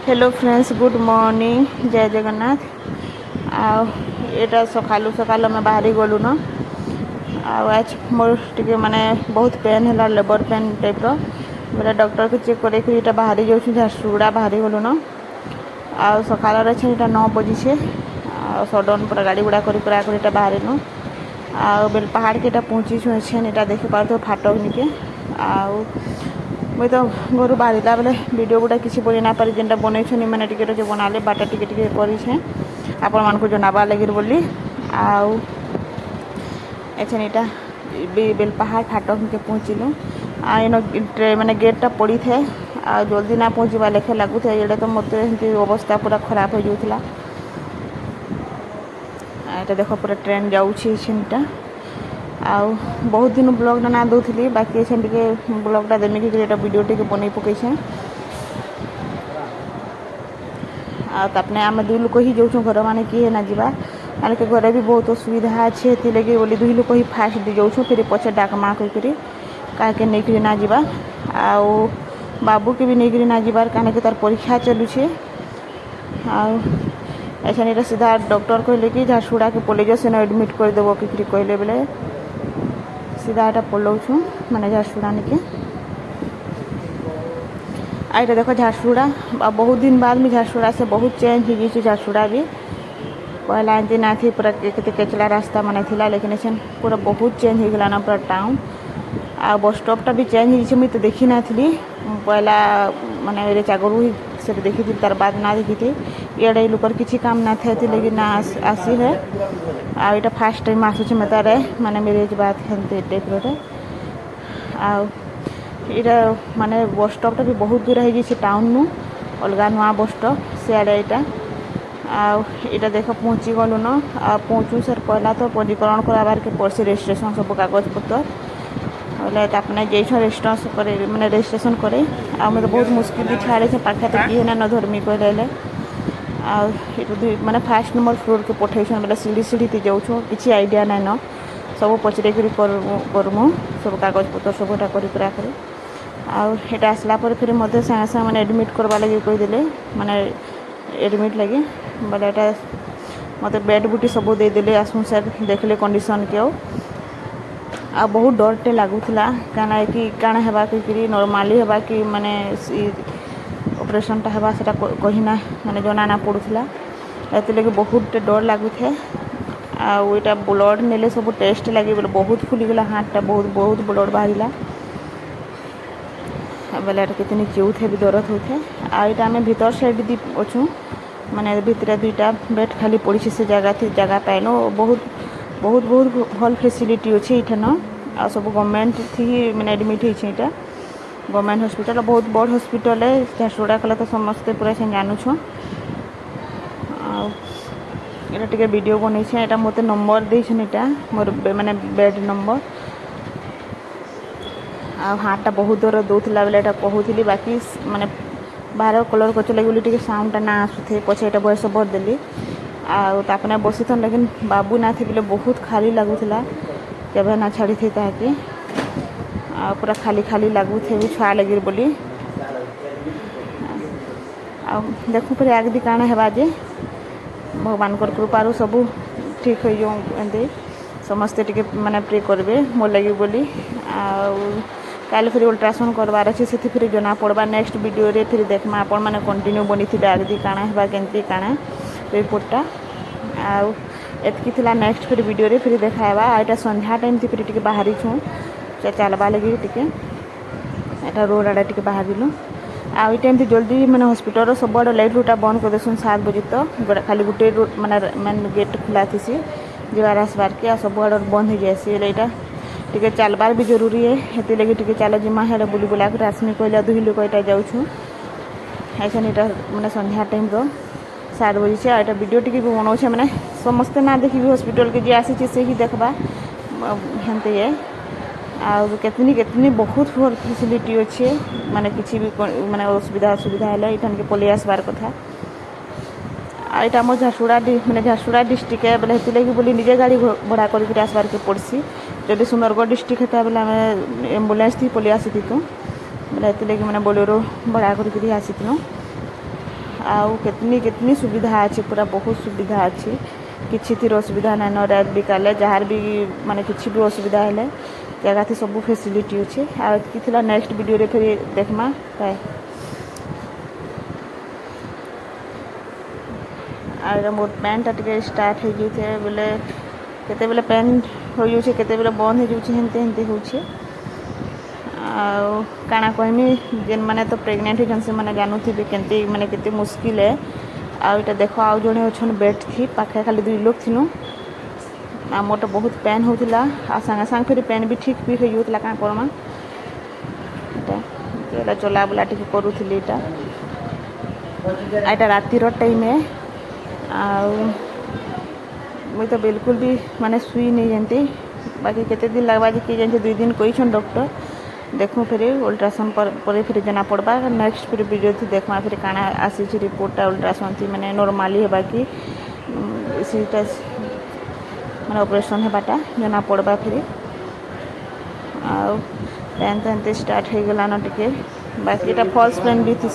Hello friends, good morning, जय जगन्नाथ। आ एटा सकालू सकाल आम बाहरी गलु न। आज मोर टिके माने बहुत पेन है, लेबर पेन टाइप बोले डॉक्टर को चेक कर बाहरी जाऊँ झारसुगुड़ा बाहरी गलु न। आ सकाल 9 बजे सडन पूरा गाड़ी गुड़ा कर बाहर नु बेल पहाड़ के पहुँची छुएछे यहाँ देखी पार फाटक निके मुई तो घर बाहरला बेले वीडियो गुड़ा किसी बन ना पारि जेनटा बनई मैंने टिके बनाले बाटा टिके करे आपण मान को जनाबा लगे बोली एछन इटा बेल पहाड़ फाटक के पहुँचलु माने गेटा पड़ी थे आ जल्दी ना पहुँचवा लेखे लगुए ये तो मत अवस्था पूरा खराब हो जाऊला। ये देख पूरा ट्रेन जाऊँगा आउ बहुत दिन ब्लॉगटा ना दूसरी बाकी टे ब्लॉगटा देमी कि वीडियो टे बन पकई आपने आम दुई लोक ही जाऊँ घर माने किए ना जावा माने के घरे भी बहुत असुविधा अच्छे लगे बोली दुई लोक ही फास्ट दी जाऊँ फिर पचे डाकमा कहीकि क्या नहीं ना जावा आउ बाबू के भी नहीं ना जाबार कहीं कि तार परीक्षा चलुचे ऐसा सीधा डॉक्टर कहले कि झारसुगुड़ा के पलैज से एडमिट करदेव कि कहले बेले सीधा एटा पलाऊँ माने झारसुगुड़ा निके आईटा देख झारसुगुड़ा बहुत दिन बाद में झारसुगुड़ा से बहुत चेंज हो गई। झारसुगुड़ा भी पहला एमती ना थी पूरा केते केचला रास्ता माने थिला लेकिन ऐसे पूरा बहुत चेंज हो गला ना पूरा टाउन आ बस स्टॉपटा भी चेंज हो मुझे तो देखी ना थी पहला माने आगरू ही से देखी थी तार बाद ना देखी थी ये लोकर किसी काम ना थे लेकिन ना आसी है आ ये फास्ट टाइम आसूँ मतार माने मेरेज बात हेल्थ टाइप आईटा माने बस स्टॉपटा भी बहुत दूर हो गई टाउन नु अलग नुआ बस स्टॉप सियाड़े यहाँ देख पहुँची गलु न पहुँचू सर पहला तो पंजीकरण कराबार के पड़सी रजिस्ट्रेशन सब कागज पतर बोले अपने जैसा रजिस्ट्रेशन करे मैंने रजिस्ट्रेशन करे मैं तो बहुत मुश्किल छाड़े से पाखे तो किए ना धर्मी कहले माने फास्ट नंबर फ्लोर के पठेसन बोले सीढ़ी सीढ़ी थी जाऊँ किसी आइडिया ना न सब पचरे करमु सब कागज पतर सबटा कर आटा आसला फिर मत सागे सागे मैंने एडमिट करवा लगे कहीदे माने एडमिट लगे बोले यहाँ मत बेड बुटी सब देदेले आसू सर देखले कंडीशन के आ बहुत डरटे लगुला क्या कि काण है कि नॉर्मली है कि माने ऑपरेशनटा है कहीना माने जना ना पड़ूला लगे बहुत डर लगुए आईटा ब्लड नेले सब टेस्ट लगे बोले बहुत फुलीगला हाथटा बहुत ब्लड बाहर बोले कितनी चिउथे भी दरद होते आईटा आम भीतर साइड दी अच्छू माने भितर दुईटा बेड खाली पड़ी से जगह पाइनु बहुत बहुत बहुत भल फैसिलिटी अच्छे ये आ सब गवर्नमेंट थी मैंने एडमिट होता गवर्नमेंट हॉस्पिटल बहुत बड़ हॉस्पिटल है झारसुगुड़ा कले तो समस्ते पूरा से जानूँ यहाँ टे वीडियो बनई यहाँ मत नंबर देन मोर माने बेड नंबर हाथटा बहुत दर दूसरा बेले कहूली बाकी माने बाहर कलर कर लगे टे साउंडटा ना आसुथे पचे यहाँ बयस भरदेली आपने बसी थन लेकिन बाबू ना थे बोले बहुत खाली लगुला केवे ना छाड़ी थे ताकि पूरा खाली खाली लगुथे भी छुआ लगे बोली देखू फिर आगे काण है जे भगवान कृपारू सब ठीक हो जाऊँ समस्ते टिके माने प्रे करबे मोर लगे बोली कल फिर अल्ट्रासाउंड करवार अच्छे से फिर जना पड़वा नेक्स्ट वीडियो रे फिर देखमा आपण माने कंटिन्यू बनी थी आगे काण है केमती काण रिपोर्टटा एतकी थिला नेक्स्ट फिर वीडियो रे फिर देखावा यहाँ संध्या टाइम थी फिर टिके बाहरी छूँ चलवा लगे टिके यहाँ रोड आड़े टिके बाहरिलु आई टाइम जल्दी मैंने हॉस्पिटल सब आड़ लाइट रूटा बंद कर देसन 7 बजे तो खाली गोटे माने मेन गेट खुला थी जबार आसबार के सब आड़ बंद हो जाए यहाँ टे चलबार भी जरूरी है हेती लगे टे चल जिमा हेल्ले बुली बुला कर आसमी कहला दुई लोक यहाँ जाऊँ ऐसा यहाँ मैंने संध्या टाइम 7 बजे से यहाँ वीडियो टी भी बनाऊे मैंने समस्ते ना देखी हॉस्पिटल के जी आसी से ही देखबा हेमते है कितनी कितनी बहुत फैसिलिटी अच्छे माने किसी भी माने असुविधा है यहाँ के पलि आसबार कथा यहाँ आम झारसुगुड़ा मैंने झारसुगुड़ा डिस्ट्रिक्ट है बोले हेती लगी बोली निजे गाड़ी भड़ा करके आसबार के पड़सी जब सुंदरगढ़ डिस्ट्रिक्ट होता बोले आम एम्बुलेंस थी पलि आसी थी बोले हेती लगी मैंने बोलेरो भड़ा करके आसी आउ कितनी सुविधा अच्छी पूरा बहुत सुविधा अच्छी किसी थी असुविधा नाइन रात बिकाले जार भी माने किसी भी असुविधा है जगह थी सब फैसिलिटी अच्छे आ नेक्स्ट वीडियो रे फिर देखमा बाय आ मोर पैंटा टे स्टार्ट हो जाए बोले केते बेले पैन हो जाए केते बेले बंद हो जाए हेमती हेमती होछे काना कहमी जेन मैंने तो प्रेग्नेंट होन से मैंने जानूबे केमती माने केते मुश्किल है आउटा देख आउ जड़े अच्छे बेड थी पाखे खाली 2 लोग थिनु आ मोर तो बहुत पेन होता आ संगे संग फिर पेन भी ठीक भी हो जाता क्या करमा ये चला बुला टी करूली यहाँ रातिर टाइम है मुई तो बिल्कुल भी माने सुई नहीं जानती बाकी केते दिन लगवा कि जानते 2 दिन कही डॉक्टर देखूँ फिर अल्ट्रासाउंड पर फिर जना पड़वा नेक्स्ट फिर वीडियो थी देखमा फिर काना आसी रिपोर्टा अल्ट्रासाउंड थी मैंने नॉर्मली है बाकी इसीटा मैंने ऑपरेशन हेबाटा जना पड़वा फिर आउ पेन तो स्टार्ट हो गलान टिके बाकी फॉल्स पेन भी थी